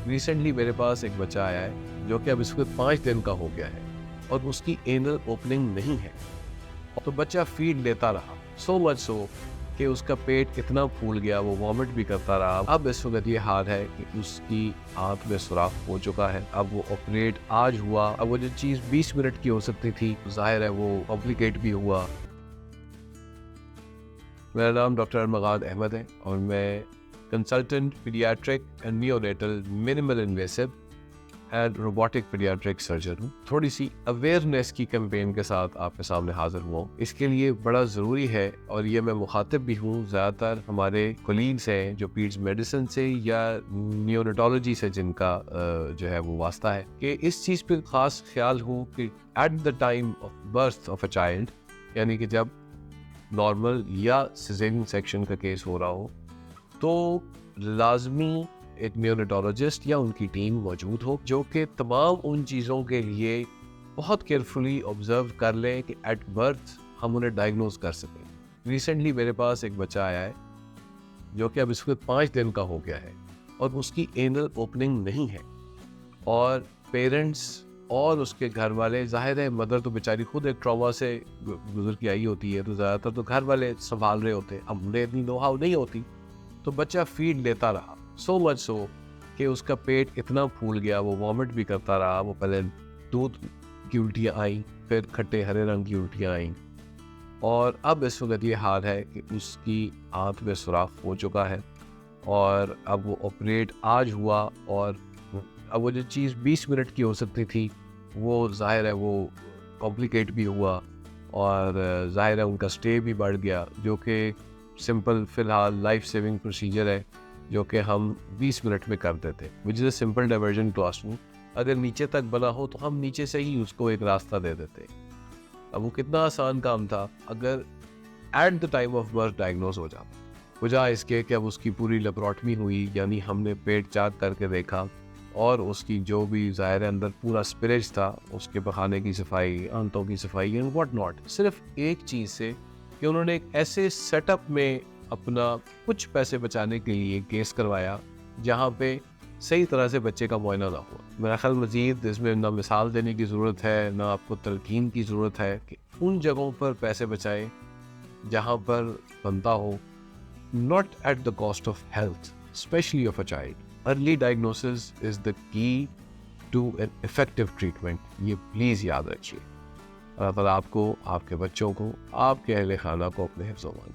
Recently मेरे पास एक बच्चा आया है जो कि अब इसको 5 दिन का हो गया है और उसकी एनल ओपनिंग नहीं है। तो बच्चा फीड लेता रहा, सो मच सो कि उसका पेट इतना फूल गया, वो वॉमिट भी करता रहा। अब इस वक्त ये हाल है कि उसकी आंत में सुराख हो चुका है। अब वो ऑपरेट आज हुआ। अब वो जो चीज़ 20 मिनट की हो सकती थी, जाहिर है वो कॉम्प्लिकेट भी हुआ। मेरा नाम डॉक्टर अरमगाद अहमद है और मैं consultant paediatric and neonatal minimal invasive and robotic paediatric surgeon हूँ। थोड़ी सी अवेयरनेस की कैंपेन के साथ आपके सामने हाजिर हुआ हूँ। इसके लिए बड़ा ज़रूरी है, और ये मैं मुखातिब भी हूँ ज़्यादातर हमारे कोलीग्स हैं जो पीड्स मेडिसिन से या नियोनेटोलॉजी से जिनका जो है वो वास्ता है, कि इस चीज़ पे ख़ास ख्याल हो कि at the time of birth of a child, यानी कि जब नॉर्मल या सिजेरियन सेक्शन का केस हो रहा हो, तो लाजमी एक नियोनेटोलॉजिस्ट या उनकी टीम मौजूद हो जो कि तमाम उन चीज़ों के लिए बहुत केयरफुली ऑब्जर्व कर लें कि एट बर्थ हम उन्हें डायग्नोज कर सकें। रिसेंटली मेरे पास एक बच्चा आया है जो कि अब इसको 5 दिन का हो गया है और उसकी एनल ओपनिंग नहीं है, और पेरेंट्स और उसके घर वाले, जाहिर है मदर तो बेचारी खुद एक ट्रॉमा से गुजर के आई होती है, तो ज़्यादातर तो घर वाले संभाल रहे होते हैं। अब उन्हें इतनी नो हाउ नहीं होती, तो बच्चा फीड लेता रहा, सो मच सो कि उसका पेट इतना फूल गया, वो वॉमिट भी करता रहा। वो पहले दूध की उल्टियाँ आई, फिर खट्टे हरे रंग की उल्टियाँ आई, और अब इस वक्त ये हाल है कि उसकी आंत में सुराख हो चुका है। और अब वो ऑपरेट आज हुआ, और अब वो जो चीज़ 20 मिनट की हो सकती थी, वो जाहिर है वो कॉम्प्लिकेट भी हुआ, और जाहिर है उनका स्टे भी बढ़ गया, जो कि सिंपल फ़िलहाल लाइफ सेविंग प्रोसीजर है जो कि हम 20 मिनट में कर देते, which is a simple diversion classroom. अगर नीचे तक बना हो तो हम नीचे से ही उसको एक रास्ता दे देते। अब वो कितना आसान काम था अगर at the time of birth diagnose हो जाता। वजह इसके कि अब उसकी पूरी लेबोरेटमी हुई, यानी हमने पेट चाक करके देखा, और उसकी जो भी ज़ाहिर अंदर पूरा स्पिरिच था, उसके बखाने की सफाई, आंतों की सफाई एंड व्हाट नॉट, सिर्फ एक चीज़ से कि उन्होंने एक ऐसे सेटअप में अपना कुछ पैसे बचाने के लिए केस करवाया जहाँ पे सही तरह से बच्चे का मुआयना ना हुआ। मेरा ख्याल मज़ीद इसमें ना मिसाल देने की ज़रूरत है, ना आपको तलकीन की ज़रूरत है कि उन जगहों पर पैसे बचाएं जहाँ पर बनता हो, not at the cost of health, especially of a child. Early diagnosis is the key to an effective treatment. ये प्लीज़ याद रखिए। अल्लाह ताला आपको, आपके बच्चों को, आपके अहले खाना को अपने हिफ्ज़-ओ-मान